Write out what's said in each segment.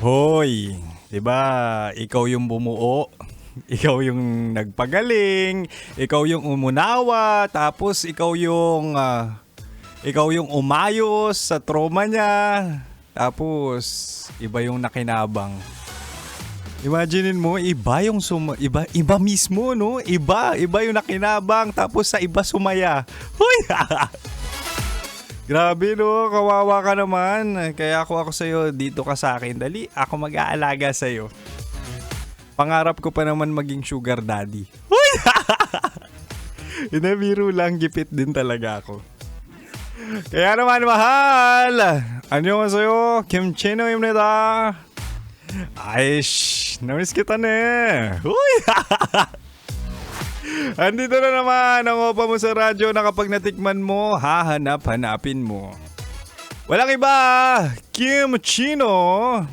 Hoy, 'di ba? Ikaw yung bumuo. Ikaw yung nagpagaling, ikaw yung umunawa, tapos ikaw yung umayos sa trauma niya. Tapos iba yung nakinabang. Imaginein mo, iba mismo, no? Iba yung nakinabang, tapos sa iba sumaya. Hoy! Grabe, no? Kawawa ka naman. Kaya ako sa'yo, dito ka sa akin. Dali, ako mag-aalaga sa'yo. Pangarap ko pa naman maging sugar daddy. Hoy! Biro lang, gipit din talaga ako. Kaya naman, mahal! Ano sa'yo? Kimchi no imnida. Ay, namiss kita na. Uy! Andito na naman ang opa mo sa radyo na kapag natikman mo, hahanap-hanapin mo. Walang iba, Kimchi no.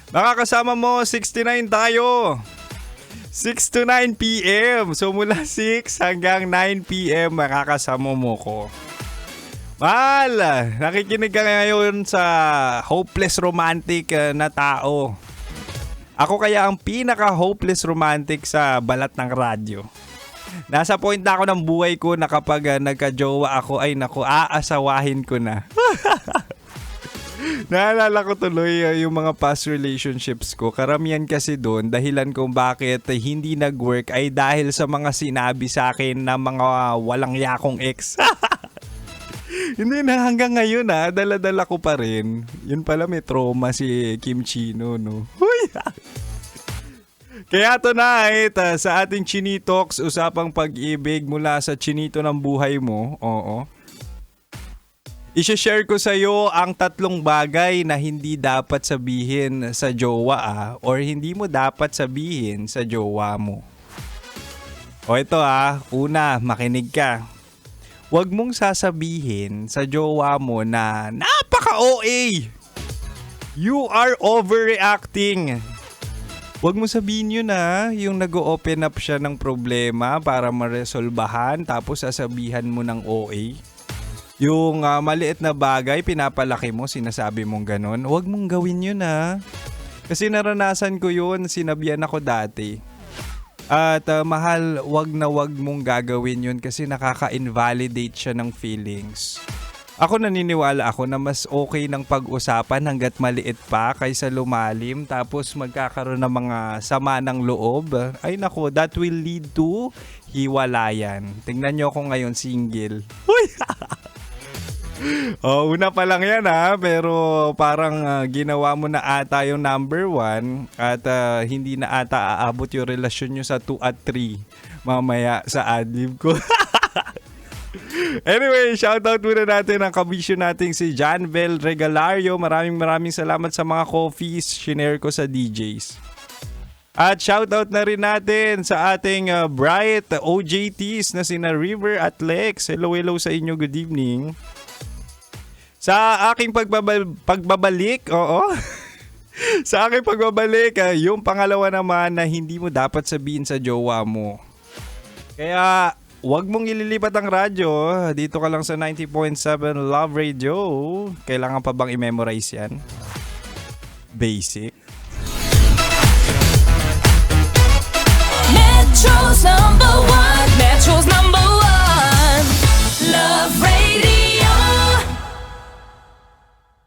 Makakasama mo, 69 tayo. 6 to 9 p.m. So mula 6 hanggang 9 p.m. makakasama mo ko. Mahal, nakikinig ka ngayon sa hopeless romantic na tao. Ako kaya ang pinaka-hopeless romantic sa balat ng radyo. Nasa point na ako ng buhay ko na kapag nagka-jowa ako, ay naku, aasawahin ko na. Naalala ko tuloy yung mga past relationships ko. Karamihan kasi doon, dahilan kung bakit hindi nag-work ay dahil sa mga sinabi sa akin na mga walang yakong ex. Hindi na hanggang ngayon dala-dala ko pa rin. Yun pala may trauma si Kim Chino, no? Huy! Kaya tonight, sa ating Chinitox, usapang pag-ibig mula sa chinito ng buhay mo, oo. I-share ko sa iyo ang 3 bagay na hindi dapat sabihin sa jowa or hindi mo dapat sabihin sa jowa mo. O ito una, makinig ka. Huwag mong sasabihin sa jowa mo na napaka-OA. You are overreacting. Huwag mo sabihin yun yung nag-open up siya ng problema para maresolbahan tapos sasabihan mo ng OA. Yung maliit na bagay, pinapalaki mo, sinasabi mong ganon. Huwag mong gawin yun Kasi naranasan ko yun, sinabihan ako dati. At mahal, wag mong gagawin yun kasi nakaka-invalidate siya ng feelings. Ako naniniwala ako na mas okay ng pag-usapan hanggat maliit pa kaysa lumalim tapos magkakaroon ng mga sama ng loob. Ay nako, that will lead to hiwalayan. Tingnan nyo ako ngayon single. Uy! Una pa lang yan pero parang ginawa mo na ata yung number 1 at hindi na ata aabot yung relasyon nyo sa 2 at 3 mamaya sa adlib ko. Anyway, shoutout muna natin ang kabisyo nating si Janvel Regalario. Maraming salamat sa mga coffees shinare ko sa DJs. At shoutout na rin natin sa ating bright OJTs na sina River at Lex. Hello sa inyo, good evening. Sa aking pagbabalik, sa aking pagbabalik, yung pangalawa naman na hindi mo dapat sabihin sa jowa mo. Kaya, wag mong ililipat ang radyo. Dito ka lang sa 90.7 Love Radio. Kailangan pa bang i-memorize yan? Basic. Metro's number 1. Metro's number